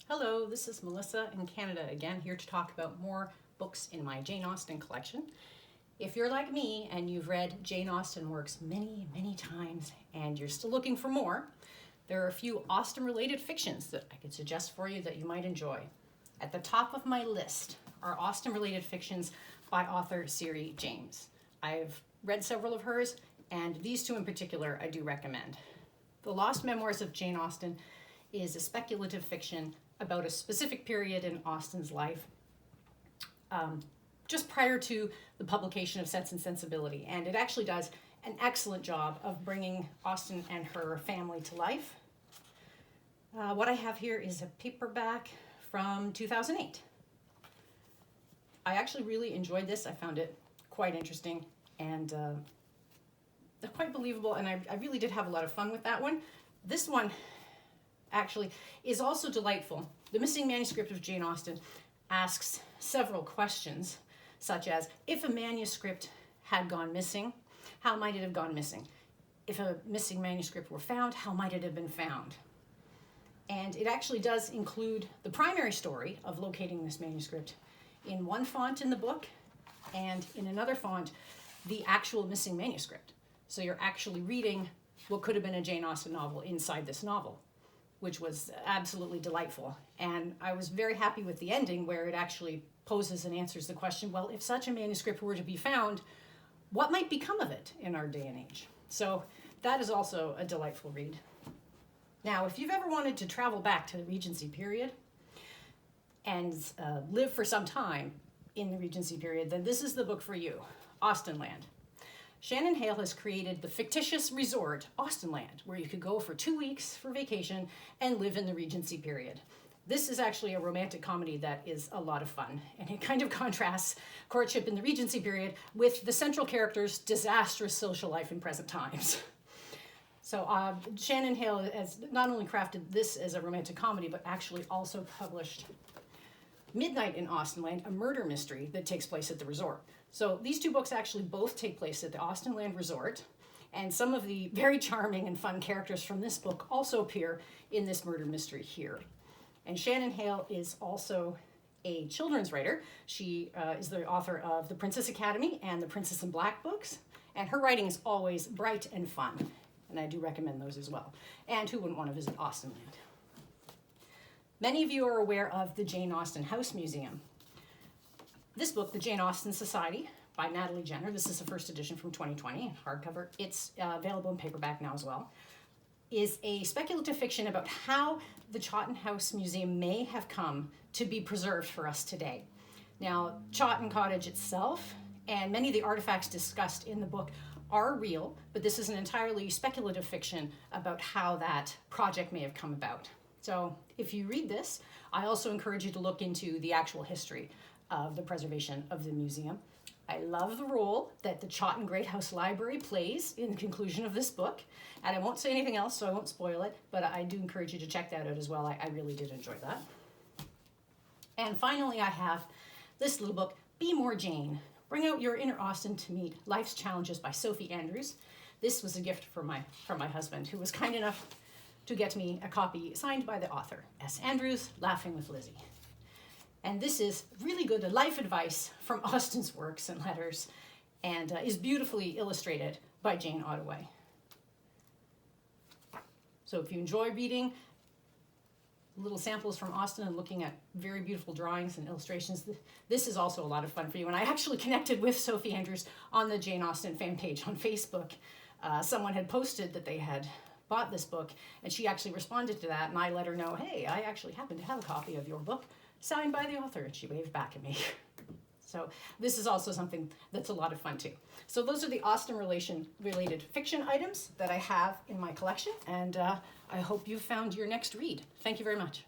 Hello, this is Melissa in Canada again, here to talk about more books in my Jane Austen collection. If you're like me and you've read Jane Austen works many, many times and you're still looking for more, there are a few Austen-related fictions that I could suggest for you that you might enjoy. At the top of my list are Austen-related fictions by author Siri James. I've read several of hers, and these two in particular I do recommend. The Lost Memoirs of Jane Austen is a speculative fiction about a specific period in Austen's life, just prior to the publication of Sense and Sensibility. And it actually does an excellent job of bringing Austen and her family to life. What I have here is a paperback from 2008. I actually really enjoyed this. I found it quite interesting and quite believable, and I really did have a lot of fun with that one. This one actually is also delightful. The Missing Manuscript of Jane Austen asks several questions, such as, if a manuscript had gone missing, how might it have gone missing? If a missing manuscript were found, how might it have been found? And it actually does include the primary story of locating this manuscript in one font in the book, and in another font, the actual missing manuscript. So you're actually reading what could have been a Jane Austen novel inside this novel, which was absolutely delightful. And I was very happy with the ending, where it actually poses and answers the question, well, if such a manuscript were to be found, what might become of it in our day and age? So that is also a delightful read. Now, if you've ever wanted to travel back to the Regency period and live for some time in the Regency period, then this is the book for you, Austenland. Shannon Hale has created the fictitious resort, Austenland, where you could go for 2 weeks for vacation and live in the Regency period. This is actually a romantic comedy that is a lot of fun, and it kind of contrasts courtship in the Regency period with the central character's disastrous social life in present times. So Shannon Hale has not only crafted this as a romantic comedy, but actually also published Midnight in Austenland, a murder mystery that takes place at the resort. So these two books actually both take place at the Austenland Resort, and some of the very charming and fun characters from this book also appear in this murder mystery here. And Shannon Hale is also a children's writer. She is the author of The Princess Academy and The Princess in Black books, and her writing is always bright and fun, and I do recommend those as well. And who wouldn't want to visit Austenland? Many of you are aware of the Jane Austen House Museum. This book, The Jane Austen Society by Natalie Jenner, this is the first edition from 2020, hardcover. It's available in paperback now as well, is a speculative fiction about how the Chawton House Museum may have come to be preserved for us today. Now, Chawton Cottage itself and many of the artifacts discussed in the book are real, but this is an entirely speculative fiction about how that project may have come about. So if you read this, I also encourage you to look into the actual history of the preservation of the museum. I love the role that the Chawton Great House Library plays in the conclusion of this book, and I won't say anything else, so I won't spoil it, but I do encourage you to check that out as well. I really did enjoy that. And finally, I have this little book, Be More Jane. Bring Out Your Inner Austen to Meet Life's Challenges by Sophie Andrews. This was a gift from my husband, who was kind enough to get me a copy signed by the author, S. Andrews, Laughing with Lizzie. And this is really good life advice from Austen's works and letters, and is beautifully illustrated by Jane Ottaway. So if you enjoy reading little samples from Austen and looking at very beautiful drawings and illustrations, this is also a lot of fun for you. And I actually connected with Sophie Andrews on the Jane Austen fan page on Facebook. Someone had posted that they had bought this book, and she actually responded to that, and I let her know, hey, I actually happen to have a copy of your book signed by the author, and she waved back at me. So this is also something that's a lot of fun too. So those are the Austen related fiction items that I have in my collection, and I hope you found your next read. Thank you very much.